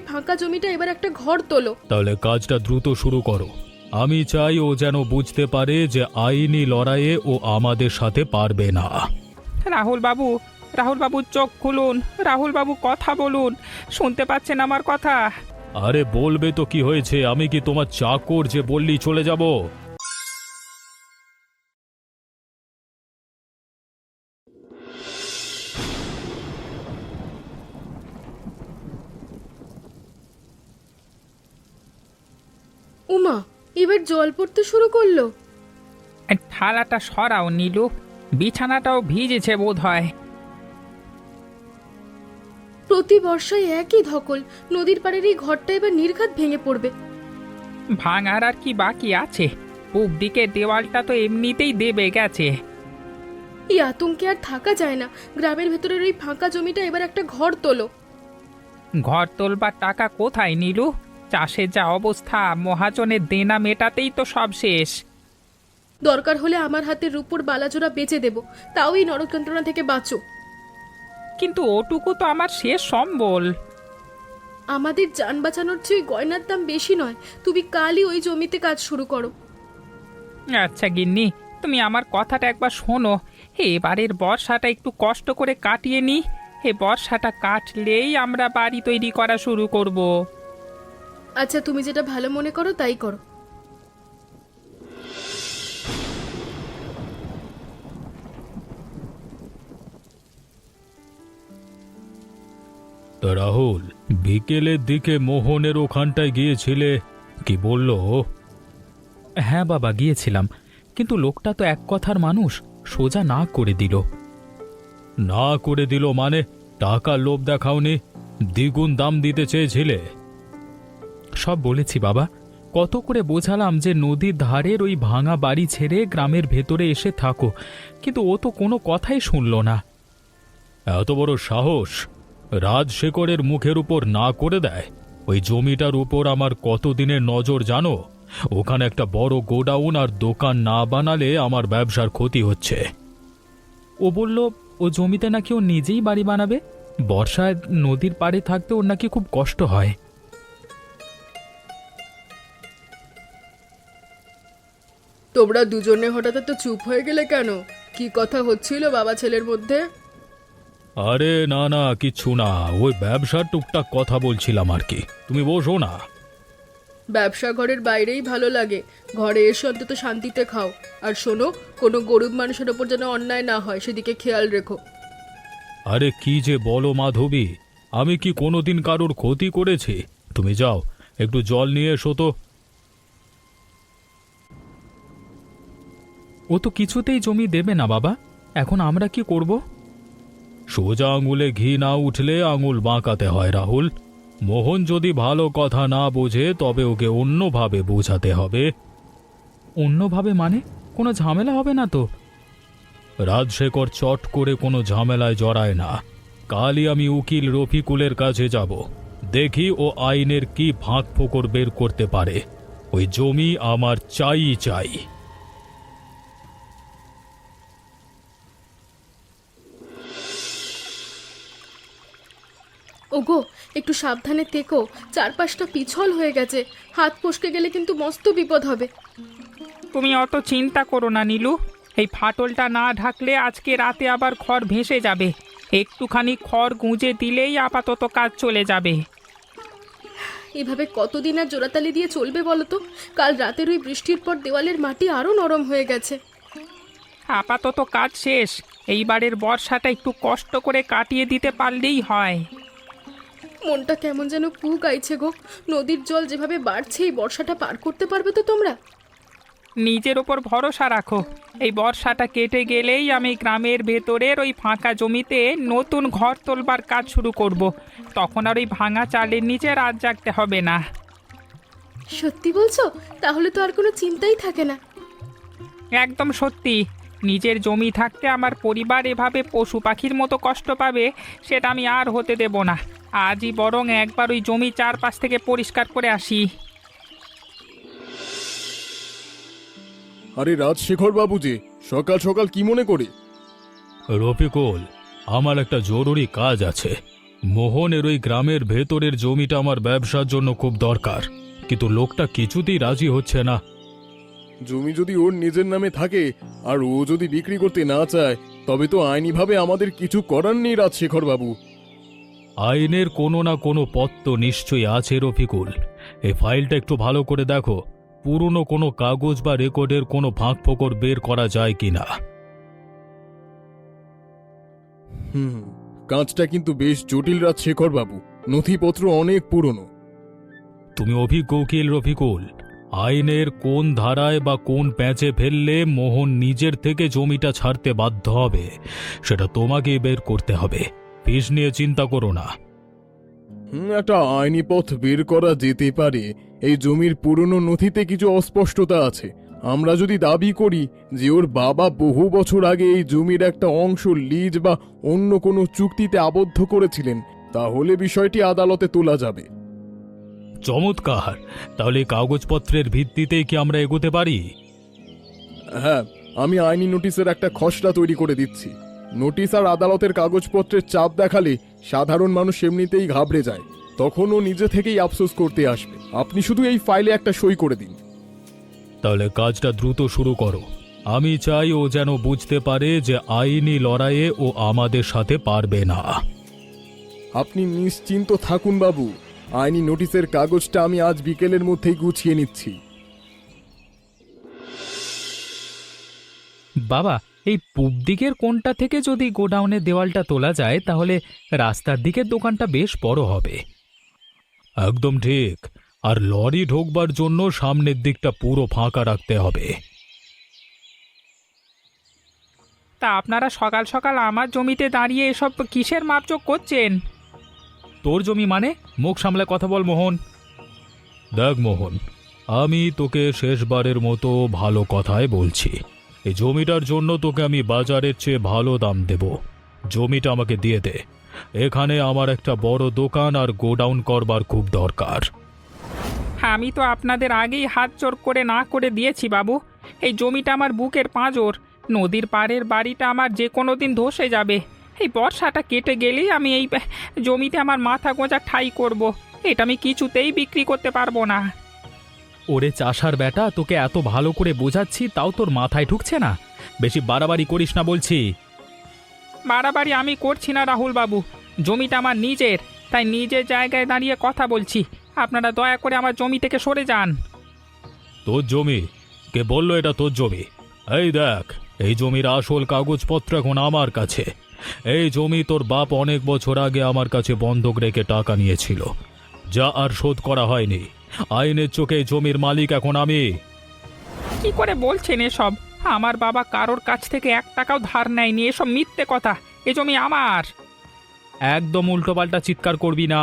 ফাঁকা জমিটা এবার একটা ঘর তোলো। তাহলে কাজটা দ্রুত শুরু করো। আমি চাই ও যেন বুঝতে পারে যে আইনি লড়াইয়ে ও আমাদের সাথে পারবে না। রাহুল বাবু, রাহুল বাবু চোখ খুলুন, রাহুল বাবু কথা বলুন, শুনতে পাচ্ছেন আমার কথা? আরে বলবে তো কি হয়েছে, আমি কি তোমার চাকর যে বললি চলে যাব? উমা, এবার জল পড়তে শুরু করলো। এই থালাটা সরাও নীলু, বিছানাটাও ভিজেছে বোধ হয়। প্রতি বর্ষায় একই ধকল, নদীর পাড়ের এই ঘরটা এবার নির্ঘাত ভেঙে পড়বে। ভাঙার আর কি বাকি আছে? পূব দিকের দেওয়ালটা তো এমনিতেই দেবে গেছে। এই আতঙ্কে আর থাকা যায় না। গ্রামের ভেতরের ওই ফাঁকা জমিটা এবার একটা ঘর তোলো। ঘর তোলবার টাকা কোথায় নীলু? চাষের যা অবস্থা, মহাজনের দেনা মেটাতেই তো সব শেষ। দরকার হলে আমার হাতের রূপোর বালাজোড়া বেচে দেব, তাও এই নরক যন্ত্রণা থেকে বাঁচো। কিন্তু ওটুকু তো আমার শেষ সম্বল। আমাদের যান বাঁচানোর চেয়ে গয়নার দাম বেশি নয়। তুমি কালই ওই জমিতে কাজ শুরু করো। আচ্ছা গিন্নি, তুমি আমার কথাটা একবার শোনো। এবারের বর্ষাটা একটু কষ্ট করে কাটিয়ে নি। বর্ষাটা কাটলেই আমরা বাড়ি তৈরি করা শুরু করব। আচ্ছা, তুমি যেটা ভালো মনে করো তাই করো। তা রাহুল, বিকেলের দিকে মোহনের ওখানটায় গিয়েছিলে, কি বললো? হ্যাঁ বাবা, গিয়েছিলাম, কিন্তু লোকটা তো এক কথার মানুষ, সোজা না করে দিল। না করে দিল মানে? টাকার লোভ দেখাওনি? দ্বিগুণ দাম দিতে চেয়েছিলে? সব বলেছি বাবা, কত করে বোঝালাম যে নদীর ধারের ওই ভাঙা বাড়ি ছেড়ে গ্রামের ভেতরে এসে থাকো, কিন্তু ও তো কোনো কথাই শুনল না। এত বড় সাহস রাজশেখরের মুখের উপর না করে দেয়? ওই জমিটার উপর আমার কতদিনের নজর জানো? ওখানে একটা বড় গোডাউন আর দোকান না বানালে আমার ব্যবসার ক্ষতি হচ্ছে। ও বলল ও জমিতে নাকি ও নিজেই বাড়ি বানাবে। বর্ষায় নদীর পাড়ে থাকতে ওর নাকি খুব কষ্ট হয়। তোমরা দুজনে হঠাৎ তো চুপ হয়ে গেলে কেন? কি কথা হচ্ছিল বাবা ছেলের মধ্যে? আরে না না, কিচ্ছু না, ওই ব্যবসার টুকটাক কথা বলছিলাম আর কি। তুমি বসো না। ব্যবসা ঘরের বাইরেই ভালো লাগে, ঘরে এসে অন্তত শান্তিতে খাও। আর শোনো, কোনো গরিব মানুষের ওপর যেন অন্যায় না হয় সেদিকে খেয়াল রেখো। আরে কি যে বলো মাধবী, আমি কি কোনোদিন কারোর ক্ষতি করেছি? তুমি যাও, একটু জল নিয়ে এসো তো। ও তো কিছুতেই জমি দেবে না বাবা, এখন আমরা কি করব? সোজা আঙুলে ঘি না উঠলে আঙুল বাঁকাতে হয় রাহুল। মোহন যদি ভালো কথা না বোঝে তবে ওকে অন্যভাবে বোঝাতে হবে। অন্যভাবে মানে? কোনো ঝামেলা হবে না তো? রাজশেখর চট করে কোনো ঝামেলায় জড়ায় না। কালই আমি উকিল রফিকুলের কাছে যাব, দেখি ও আইনের কি ফাঁক ফোকর বের করতে পারে। ওই জমি আমার চাই চাই। ওগো, একটু সাবধানে থেকো, চারপাশটা পিছল হয়ে গেছে, হাত ফসকে গেলে কিন্তু মস্ত বিপদ হবে। তুমি অত চিন্তা করো না নীলু, এই ফাটলটা না ঢাকলে আজকে রাতে আবার খড় ভেসে যাবে। একটুখানি খড় গুঁজে দিলেই আপাতত কাজ চলে যাবে। এভাবে কতদিন আর জোড়াতালি দিয়ে চলবে বলো তো? কাল রাতের ওই বৃষ্টির পর দেওয়ালের মাটি আরো নরম হয়ে গেছে। আপাতত কাজ শেষ, এইবারের বর্ষাটা একটু কষ্ট করে কাটিয়ে দিতে পারলেই হয়। মনটা কেমন যেন কু গাইছে গো। নদীর জল যেভাবে বাড়ছে, এই বর্ষাটা পার করতে পারবে তো তোমরা? নিজের ওপর ভরসা রাখো, এই বর্ষাটা কেটে গেলেই আমি গ্রামের ভেতরের ওই ফাঁকা জমিতে নতুন ঘর তোলবার কাজ শুরু করব। তখন আর ওই ভাঙা চালের নিচে রাত জাগতে হবে না। সত্যি বলছো? তাহলে তো আর কোনো চিন্তাই থাকে না। একদম সত্যি, নিজের জমি থাকতে আমার পরিবার এভাবে পশু পাখির মতো কষ্ট পাবে সেটা আমি আর হতে দেব না। আজই বরং একবার ওই জমি চারপাশ থেকে পরিষ্কার করে আসি। আরে রাজশেখর বাবু যে, সকাল সকাল কি মনে করে? রফিকুল, আমার একটা জরুরি কাজ আছে। মোহনের ওই গ্রামের ভেতরের জমিটা আমার ব্যবসার জন্য খুব দরকার, কিন্তু লোকটা কিছুতেই রাজি হচ্ছে না। জমি যদি ওর নিজের নামে থাকে আর ও যদি বিক্রি করতে না চায়, তবে তো আইনিভাবে আমাদের কিছু করার নেই রাজশেখর বাবু। আইনের কোনো না কোনো পথ তো নিশ্চয়ই আছে রফিকুল। এই ফাইলটা একটু ভালো করে দেখো, পুরনো কোনো কাগজ বা রেকর্ডের কোনো ফাঁক ফোকর বের করা যায় কিনা। কাজটা কিন্তু বেশ জটিল রাজশেখর বাবু, নথিপত্র অনেক পুরনো। তুমি অভিজ্ঞ উকিল রফিকুল, আইনের কোন ধারায় বা কোন প্যাঁচে ফেললে মোহন নিজের থেকে জমিটা ছাড়তে বাধ্য হবে সেটা তোমাকেই বের করতে হবে। ফিস নিয়ে চিন্তা করো না। একটা আইনি পথ বের করা যেতে পারে। এই জমির পুরনো নথিতে কিছু অস্পষ্টতা আছে। আমরা যদি দাবি করি যে ওর বাবা বহু বছর আগে এই জমির একটা অংশ লিজ বা অন্য কোনো চুক্তিতে আবদ্ধ করেছিলেন, তাহলে বিষয়টি আদালতে তোলা যাবে। চমৎকার! তাহলে এই কাগজপত্রের ভিত্তিতেই কি আমরা এগোতে পারি? হ্যাঁ, আমি আইনি নোটিশের একটা খসড়া তৈরি করে দিচ্ছি। নোটিশ আর আদালতের কাগজপত্রের চাপ দেখালে সাধারণ মানুষ এমনিতেই ঘাবড়ে যায়, তখন ও নিজে থেকেই আফসোস করতে আসবে। আপনি শুধু এই ফাইলে একটা সই করে দিন। তাহলে কাজটা দ্রুত শুরু করো। আমি চাই ও যেন বুঝতে পারে যে আইনি লড়াইয়ে ও আমাদের সাথে পারবে না। আপনি নিশ্চিন্ত থাকুন বাবু, আইনি নোটিশের কাগজটা আমি আজ বিকেলের মধ্যেই গুছিয়ে নিচ্ছি। বাবা, এই পূব দিকের কোণটা থেকে যদি গোডাউনের দেওয়ালটা তোলা যায় তাহলে রাস্তার দিকের দোকানটা বেশ বড় হবে। একদম ঠিক। আর লরি ঢোকবার জন্য সামনের দিকটা পুরো ফাঁকা রাখতে হবে। তা আপনারা সকাল সকাল আমার জমিতে দাঁড়িয়ে এসব কিসের মাপজোক করছেন? তোর জমি মানে? মুখ সামলে কথা বল মোহন। দেখ মোহন, আমি তোকে শেষবারের মতো ভালো কথাই বলছি। এই জমিটার জন্য তোকে আমি বাজারের চেয়ে ভালো দাম দেব। জমিটা আমাকে দিয়ে দে। এখানে আমার একটা বড় দোকান আর গোডাউন করবার খুব দরকার। আমি তো আপনাদের আগেই হাত জোর করে না করে দিয়েছি বাবু। এই জমিটা আমার বুকের পাঁজর। নদীর পাড়ের বাড়িটা আমার যে কোনো দিন ধসে যাবে। এই বর্ষাটা কেটে গেলেই আমি এই জমিতে আমার মাথা গোঁজা ঠাই করব। এটা আমি কিছুতেই বিক্রি করতে পারবো না। ওরে চাষার বেটা, তোকে এত ভালো করে বোঝাচ্ছি তাও তোর মাথায় ঢুকছে না? বেশি বাড়াবাড়ি করিস না বলছি। বাড়াবাড়ি আমি করছি না রাহুল বাবু। জমিটা আমার নিজের, তাই নিজের জায়গায় দাঁড়িয়ে কথা বলছি। আপনারা দয়া করে আমার জমি থেকে সরে যান। তোর জমি? কে বললো এটা তোর জমি? এই দেখ, এই জমির আসল কাগজপত্র এখন আমার কাছে। এই জমি তোর বাপ অনেক বছর আগে আমার কাছে বন্ধক রেখে টাকা নিয়েছিল, যা আর শোধ করা হয়নি। আইনের চোখে এই জমির মালিক এখন আমি। কি করে বলছেন এসব? আমার বাবা কারোর কাছ থেকে 1 টাকাও ধার নেয়নি। এসব মিথ্যে কথা। এ জমি আমার। একদম উল্টোপাল্টা চিৎকার করবি না।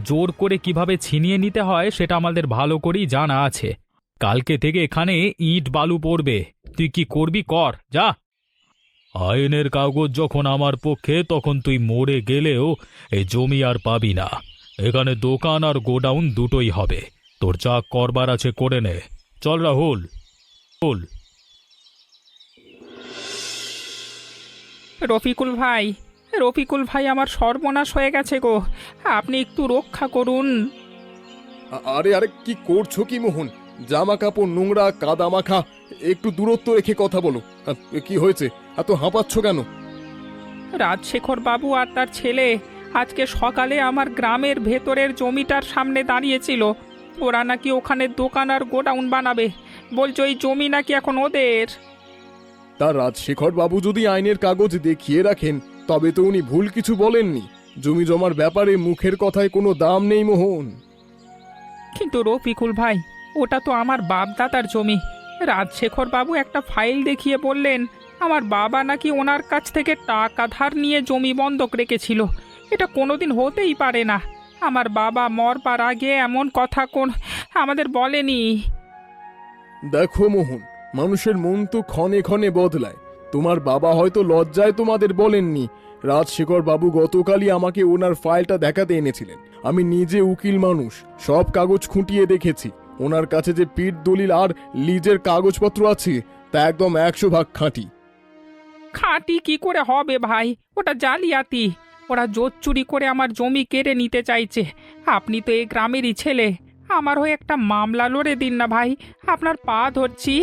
জোর করে কিভাবে ছিনিয়ে নিতে হয় সেটা আমাদের ভালো করেই জানা আছে। কালকে থেকে এখানে ইট বালু পড়বে। তুই কি করবি কর, যা। আইনের কাগজ যখন আমার পক্ষে, তখন তুই মরে গেলেও এই জমি আর পাবি না। এখানে দোকান আর গোডাউন দুটোই হবে। তোর যা করবার আছে করে নে। চল রাহুল। রফিকুল ভাই, রফিকুল ভাই, আমার সর্বনাশ হয়ে গেছে গো। আপনি একটু রক্ষা করুন। আরে আরে, কি করছো কি মোহন? জামা কাপড় নোংরা, কাদা মাখা। একটু দূরত্ব রেখে কথা বলো। কি হয়েছে? এত হাঁপাচ্ছ কেন? রাজশেখর বাবু আর তার ছেলে আজকে সকালে আমার গ্রামের ভেতরের জমিটার সামনে দাঁড়িয়েছিল। ওরা নাকি ওখানে দোকান আর গোডাউন বানাবে। বলছো এই জমি নাকি এখন ওদের। তার রাজশেখর বাবু যদি আইনের কাগজ দেখিয়ে রাখেন, তবে তো উনি ভুল কিছু বলেননি। জমি জমার ব্যাপারে মুখের কথায় কোনো দাম নেই মোহন। কিন্তু রফিকুল ভাই, ওটা তো আমার বাপ দাদার জমি। রাজশেখর বাবু একটা ফাইল দেখিয়ে বললেন আমার বাবা নাকি ওনার কাছ থেকে টাকা ধার নিয়ে জমি বন্ধক রেখেছিল। এটা কোনোদিন হতেই পারে না। আমার বাবা মরবার আগে এমন কথা আমাদের বলেনি। দেখো মোহন, মানুষের মন তো ক্ষণে ক্ষণে বদলায়। তোমার বাবা হয়তো লজ্জায় তোমাদের বলেননি। রাজশেখর বাবু গতকালই আমাকে ওনার ফাইলটা দেখাতে এনেছিলেন। আমি নিজে উকিল মানুষ, সব কাগজ খুঁটিয়ে দেখেছি। ওনার কাছে যে পিঠ দলিল আর লিজের কাগজপত্র আছে তা একদম 100 ভাগ খাঁটি। খাঁটি কি করে হবে ভাই? ওটা জালিয়াতি। ওরা জোর চুরি করে আমার জমি কেড়ে নিতে চাইছে। আপনি তো এই গ্রামেরই ছেলে, আমার হয়ে একটা মামলা লড়ে দিন না ভাই, আপনার পা ধরছি।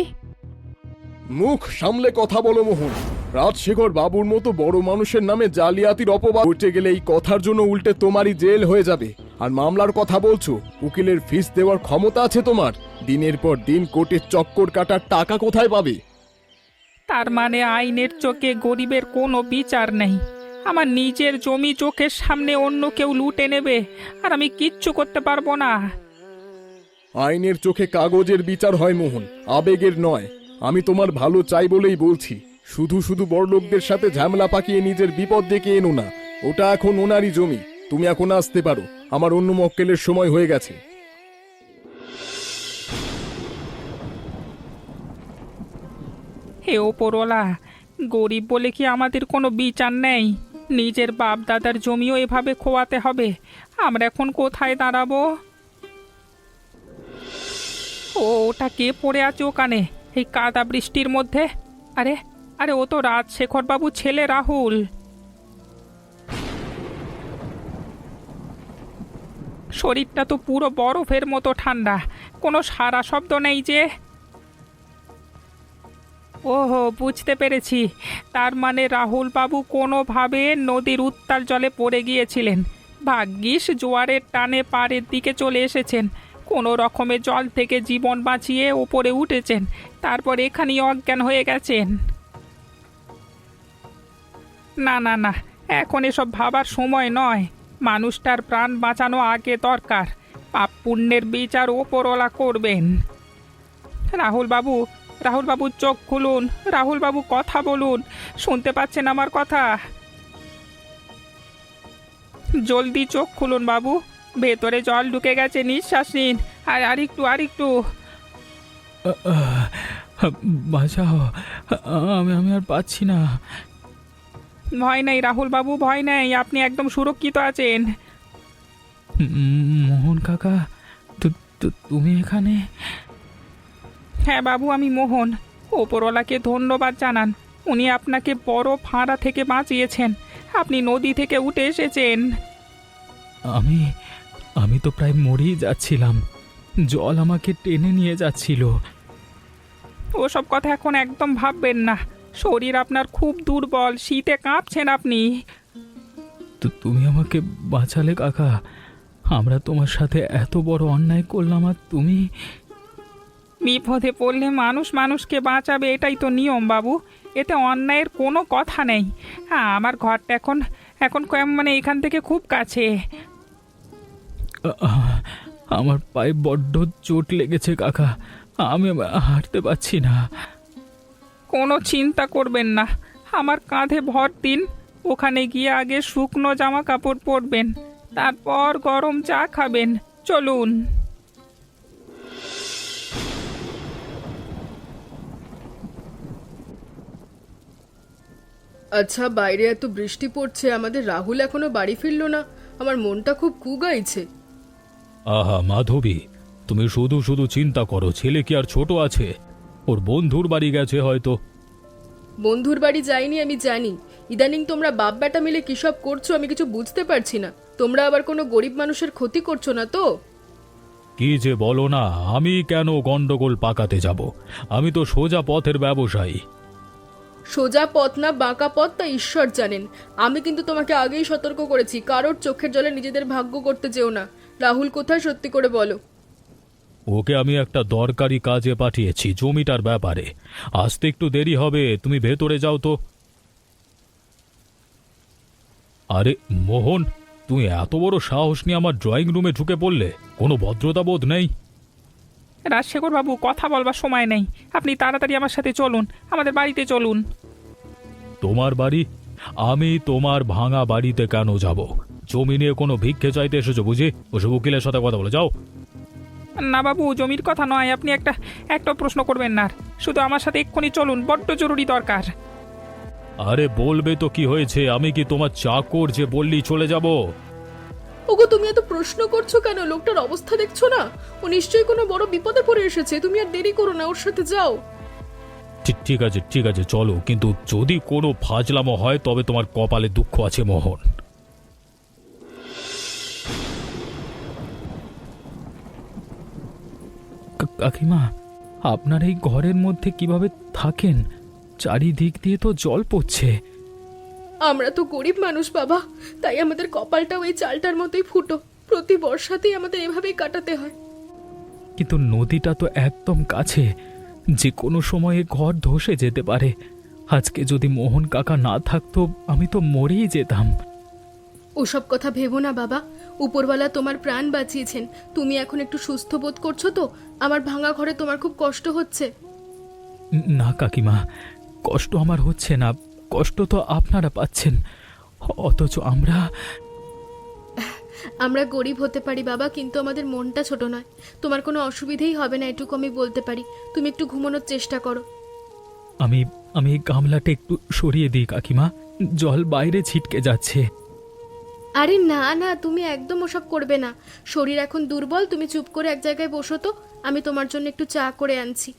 মুখ সামলে কথা বলো মোহন। রাজশেখর বাবুর মতো বড় মানুষের নামে জালিয়াতির অপবাদ উঠে গেলে এই কথার জন্য উল্টে তোমারই জেল হয়ে যাবে। আর মামলার কথা বলছো, উকিলের ফিস দেওয়ার ক্ষমতা আছে তোমার? দিনের পর দিন কোর্টের চক্কর কাটার টাকা কোথায় পাবে? তার মানে আইনের চোখে গরিবের কোনো বিচার নেই? আমার নিজের জমি চোখের সামনে অন্য কেউ লুটে নেবে আর আমি কিচ্ছু করতে পারবো না? আইনের চোখে কাগজের বিচার হয় মোহন, আবেগের নয়। আমি তোমার ভালো চাই বলেই বলছি। শুধু শুধু বড়লোকদের সাথে ঝামেলা পাকিয়ে নিজের বিপদ ডেকে এনো না। ওটা এখন ওনারই জমি, তুমি এখন আসতে পারো। আমার অন্য মক্কেলের সময় হয়ে গেছে। হে ওপরওয়ালা, গরিব বলে কি আমাদের কোনো বিচার নেই? নিজের বাপ দাদার জমিও এভাবে খোয়াতে হবে? আমরা এখন কোথায় দাঁড়াবো? ওটা কে পড়ে আছে ওখানে এই কাদা বৃষ্টির মধ্যে? আরে আরে, ও তো রাজশেখর বাবু ছেলে রাহুল। শরীরটা তো পুরো বরফের মতো ঠান্ডা, কোনো সারা শব্দ নেই যে। ওহো, বুঝতে পেরেছি। তার মানে রাহুল বাবু কোনোভাবে নদীর উত্তাল জলে পড়ে গিয়েছিলেন। ভাগ্যিস জোয়ারের টানে পাড়ের দিকে চলে এসেছেন, কোনো রকমে জল থেকে জীবন বাঁচিয়ে ওপরে উঠেছেন, তারপর এখানেই অজ্ঞান হয়ে গেছেন। না না না, এখন এসব ভাবার সময় নয়। মানুষটার প্রাণ বাঁচানো আগে দরকার। পাপ পুণ্যের বিচার ওপরওয়ালা করবেন। রাহুল বাবু, রাহুল বাবু, চোখ খুলুন। রাহুল বাবু, কথা বলুন। শুনতে পাচ্ছেন আমার কথা? জলদি চোখ খুলুন বাবু, ভেতরে জল ঢুকে গেছে, নিঃশ্বাস নিন। আর আরেকটু আরেকটু। বাঁচাও, আমি আর পাচ্ছি না। ভয় নেই রাহুল বাবু, ভয় নেই, আপনি একদম সুরক্ষিত আছেন। মোহন কাকা, তুমি এখানে? হ্যাঁ বাবু, আমি মোহন। ওপরওয়ালাকে ধন্যবাদ জানান, উনি আপনাকে বড় ফাঁড়া থেকে বাঁচিয়েছেন। আপনি নদী থেকে উঠে এসেছেন। আমি তো প্রায় মরেই যাচ্ছিলাম, জল আমাকে টেনে নিয়ে যাচ্ছিল। ওসব কথা এখন একদম ভাববেন না। শরীর আপনার খুব দুর্বল, শীতে কাঁপছেন আপনি। তুমি আমাকে বাঁচালে কাকা। আমরা তোমার সাথে এত বড় অন্যায় করলাম, আর তুমি? বিপদে পড়লে মানুষ মানুষকে বাঁচাবে, এটাই তো নিয়ম বাবু। এতে অন্যায়ের কোনো কথা নেই। হ্যাঁ, আমার ঘরটা এখন এখন মানে এখান থেকে খুব কাছে। আমার পায়ে বড্ড চোট লেগেছে কাকা, আমি হাঁটতে পারছি না। কোনো চিন্তা করবেন না, আমার কাঁধে ভর দিন। ওখানে গিয়ে আগে শুকনো জামা কাপড় পরবেন, তারপর গরম চা খাবেন। চলুন। আচ্ছা, বাইরে এত বৃষ্টি পড়ছে, আমাদের রাহুল এখনো বাড়ি ফিরলো না। আমার মনটা খুব কুগাইছে। আহা মাধবী, তুমি শুধু শুধু চিন্তা করো। ছেলে কি আর ছোট আছে? ওর বন্ধুর বাড়ি গেছে হয়তো। বন্ধুর বাড়ি যাইনি আমি জানি। ইদানিং তোমরা বাপ বেটা মিলে কি সব করছো আমি কিছু বুঝতে পারছি না। তোমরা আবার কোনো গরিব মানুষের ক্ষতি করছো না তো? কি যে বলো না, আমি কেন গন্ডগোল পাকাতে যাব? আমি তো সোজা পথের ব্যবসায়ী। সোজা পথ না বাঁকা পথ তা ঈশ্বর জানেন। আমি কিন্তু তোমাকে আগেই সতর্ক করেছি, কারোর চোখের জলে নিজেদের ভাগ্য করতে যেও না। রাহুল কোথায়, সত্যি করে বলো। ওকে আমি একটা দরকারি কাজে পাঠিয়েছি, জমিটার ব্যাপারে। আসতে একটু দেরি হবে, তুমি ভেতরে যাও তো। আরে মোহন, তুমি এত বড় সাহস নিয়ে আমার ড্রয়িং রুমে ঢুকে পড়লে? কোনো ভদ্রতা বোধ নেই? রাজশেখর বাবু, কথা বলবার সময় নেই। আপনি তাড়াতাড়ি আমার সাথে চলুন, আমাদের বাড়িতে চলুন। তোমার বাড়ি? আমি তোমার ভাঙা বাড়িতে কেন যাব? জমি নিয়ে কোনো ভিক্ষে চাইতে এসেছো বুঝি? ওসব উকিলের সাথে কথা বলে যাও। না বাবু, জমির কথা নয়। আপনি একটা প্রশ্ন করবেন না। শুধু আমার সাথে এক্ষুনি চলুন, বড্ড জরুরি দরকার। আরে বলবে তো কি হয়েছে? আমি কি তোমার চাকর যে বললি চলে যাব? ওগো, তুমি এত প্রশ্ন করছো কেন? লোকটার অবস্থা দেখছো না? ও নিশ্চয়ই কোনো বড় বিপদে পড়ে এসেছে। তুমি আর দেরি করো না, ওর সাথে যাও। ঠিক আছে চলো, কিন্তু যদি কোনো ফাজলামো হয় তবে তোমার কপালে দুঃখ আছে মোহন। কাকিমা, আপনার এই ঘরের মধ্যে কিভাবে থাকেন? চারিদিক দিয়ে তো জল পড়ছে। আমরা তো গরিব মানুষ বাবা, তাই আমাদের কপালটাও এই চালটার মতোই ফুটো। প্রতি বর্ষাতেই আমাদের এভাবেই কাটাতে হয়। কিন্তু নদীটা তো একদম কাছে, যে কোনো সময়ে ঘর ধসে যেতে পারে। আজকে যদি মোহন কাকা না থাকতো, আমি তো মরেই যেতাম। ওসব কথা ভেবো না বাবা, উপরওয়ালা তোমার প্রাণ বাঁচিয়েছেন। তুমি এখন একটু সুস্থ বোধ করছো তো? আমার ভাঙা ঘরে তোমার খুব কষ্ট হচ্ছে? না কাকিমা, কষ্ট আমার হচ্ছে না, কষ্ট তো আপনারা পাচ্ছেন। অথচ আমরা গরিব হতে পারি বাবা, কিন্তু আমাদের মনটা ছোট নয়। তোমার কোনো অসুবিধেই হবে না, এটুকু আমি বলতে পারি। তুমি একটু ঘুমানোর চেষ্টা করো। আমি আমি এই গামলাটা একটু সরিয়ে দিই কাকিমা, জল বাইরে ছিটকে যাচ্ছে। আরে না না, তুমি একদম ওসব করবে না। শরীর এখন দুর্বল, তুমি চুপ করে এক জায়গায় বসো তো, আমি তোমার জন্য একটু চা করে আনছি।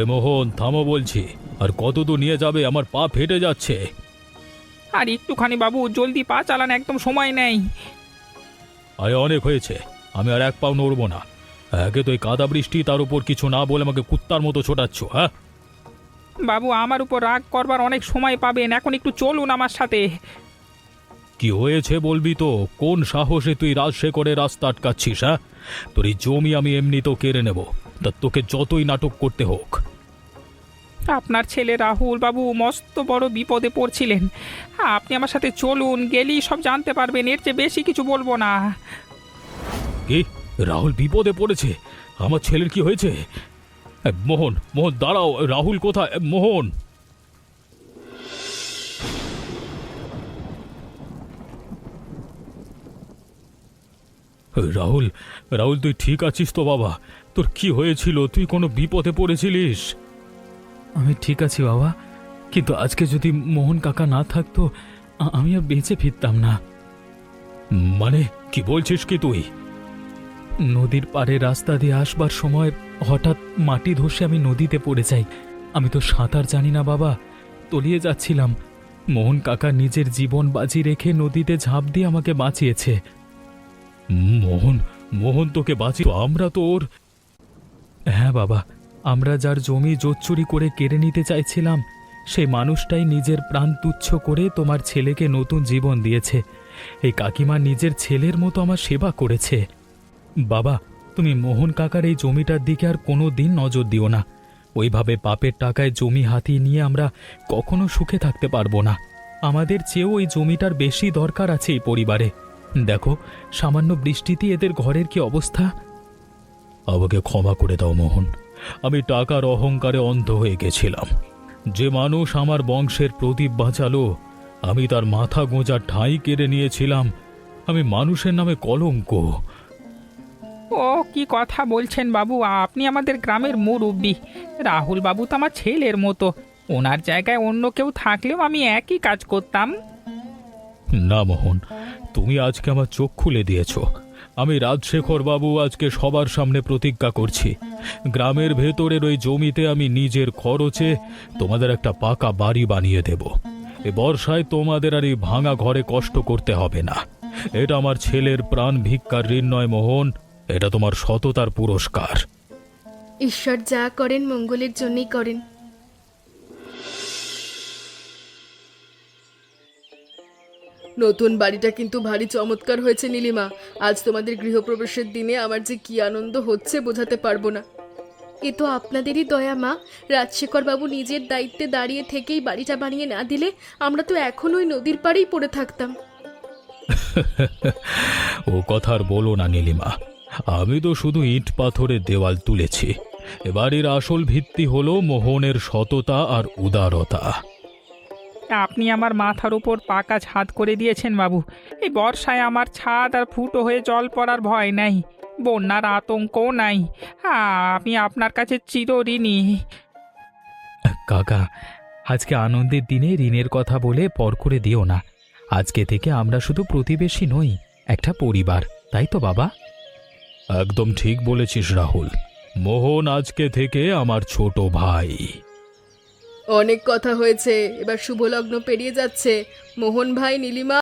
এ মোহন, থামো বলছি। আর কত দূর নিয়ে যাবে? আমার পা ফেটে যাচ্ছে। আর একটুখানি বাবু, জলদি পা চালান, একদম সময় নেই। আরে অনেক হয়েছে, আমি আর এক পাও নড়বো না। একে তো এই কাদা বৃষ্টি, তার উপর কিছু না বলে আমাকে কুত্তার মতো ছোটাচ্ছ। হ্যাঁ বাবু, আমার উপর রাগ করবার অনেক সময় পাবেন, এখন একটু চলুন আমার সাথে। কি হয়েছে বলবি তো? কোন সাহসে তুই রাজশেখরের রাস্তা আটকাচ্ছিস? হ্যাঁ, তোর এই জমি আমি এমনিতেও কেড়ে নেব, তা তোকে যতই নাটক করতে হোক। আপনার ছেলে রাহুল বাবু মস্ত বড় বিপদে পড়ছিলেন। আপনি আমার সাথে চলুন, গেলেই সব জানতে পারবেন। এর চেয়ে বেশি কিছু বলবো না। কি? রাহুল বিপদে পড়েছে? আমার ছেলের কি হয়েছে? মোহন, মোহন দাঁড়াও, রাহুল কোথায়? মোহন! রাহুল, রাহুল তুই ঠিক আছিস তো বাবা? তোর কি হয়েছিল? তুই কোনো বিপদে পড়েছিলিস? আমি ঠিক আছি বাবা, কিন্তু আজকে যদি মোহন কাকা না থাকতো, আমি আর বেঁচে ফিরতাম না। মানে কি বলছিস কি তুই? নদীর পাড়ে রাস্তা দিয়ে আসবার সময় হঠাৎ মাটি ধসে আমি নদীতে পড়ে যাই। আমি তো সাঁতার জানি না বাবা, তলিয়ে যাচ্ছিলাম। মোহন কাকা নিজের জীবন বাজি রেখে নদীতে ঝাঁপ দিয়ে আমাকে বাঁচিয়েছে। মোহন, মোহন তোকে বাঁচিয়ে? আমরা তো ওর... হ্যাঁ বাবা, আমরা যার জমি জোচ্চুরি করে কেড়ে নিতে চাইছিলাম, সেই মানুষটাই নিজের প্রাণ তুচ্ছ করে তোমার ছেলেকে নতুন জীবন দিয়েছে। এই কাকিমা নিজের ছেলের মতো আমার সেবা করেছে। বাবা, তুমি মোহন কাকার এই জমিটার দিকে আর কোনো দিন নজর দিও না। ওইভাবে পাপের টাকায় জমি হাতিয়ে নিয়ে আমরা কখনো সুখে থাকতে পারবো না। আমাদের চেয়েও ওই জমিটার বেশি দরকার আছে এই পরিবারে। দেখো, সামান্য বৃষ্টিতে এদের ঘরের কি অবস্থা। আমাকে ক্ষমা করে দাও মোহন, আমি টাকার অহংকারে অন্ধ হয়ে গেছিলাম। যে মানুষ আমার বংশের প্রদীপ বাঁচালো, আমি তার মাথা গোঁজার ঠাঁই কেড়ে নিয়েছিলাম। আমি মানুষের নামে কলঙ্ক। ও কি কথা বলছেন বাবু? আপনি আমাদের গ্রামের মুরব্বি। রাহুল বাবু তো আমার ছেলের মতো। ওনার জায়গায় অন্য কেউ থাকলেও আমি একই কাজ করতাম। না মোহন, তুমি আজকে আমার চোখ খুলে দিয়েছ। আমি রাজশেখর বাবু আজকে সবার সামনে প্রতিজ্ঞা করছি, গ্রামের ভেতরের ওই জমিতে আমি নিজের খরচে তোমাদের একটা পাকা বাড়ি বানিয়ে দেব। এ বর্ষায় তোমাদের আর এই ভাঙা ঘরে কষ্ট করতে হবে না। এটা আমার ছেলের প্রাণ ভিক্ষার ঋণ নয় মোহন, এটা তোমার সততার পুরস্কার। ঈশ্বর যা করেন মঙ্গলের জন্যই করেন। নতুন বাড়িটা কিন্তু ভারী চমৎকার হয়েছে নীলিমা। আজ তোমাদের গৃহপ্রবেশের দিনে আমার যে কি আনন্দ হচ্ছে বোঝাতে পারবো না। এ তো আপনাদেরই দয়া মা। রাজশেখর বাবু নিজের দায়িত্বে দাঁড়িয়ে থেকেই বাড়িটা বানিয়ে না দিলে আমরা তো এখন ওই নদীর পাড়েই পড়ে থাকতাম। ও কথা আর বলো না নীলিমা, আমি তো শুধু ইট পাথরের দেওয়াল তুলেছি। এবারের আসল ভিত্তি হলো মোহনের সততা আর উদারতা। আপনি আমার মাথার উপর পাকা ছাদ করে দিয়েছেন বাবু। এই বর্ষায় আমার ছাদ আর ফুটো হয়ে জল পড়ার ভয় নাই, বন্যার আতঙ্কও নাই। আমি আপনার কাছে চিরঋণী। কাকা, আজকে আনন্দের দিনে ঋণের কথা বলে পর করে দিও না। আজকে থেকে আমরা শুধু প্রতিবেশী নই, একটা পরিবার, তাই তো বাবা? একদম ঠিক বলেছিস রাহুল। মোহন আজকে থেকে আমার ছোট ভাই। অনেক কথা হয়েছে, এবার শুভ লগ্ন পেরিয়ে যাচ্ছে। মোহন ভাই, নীলিমা,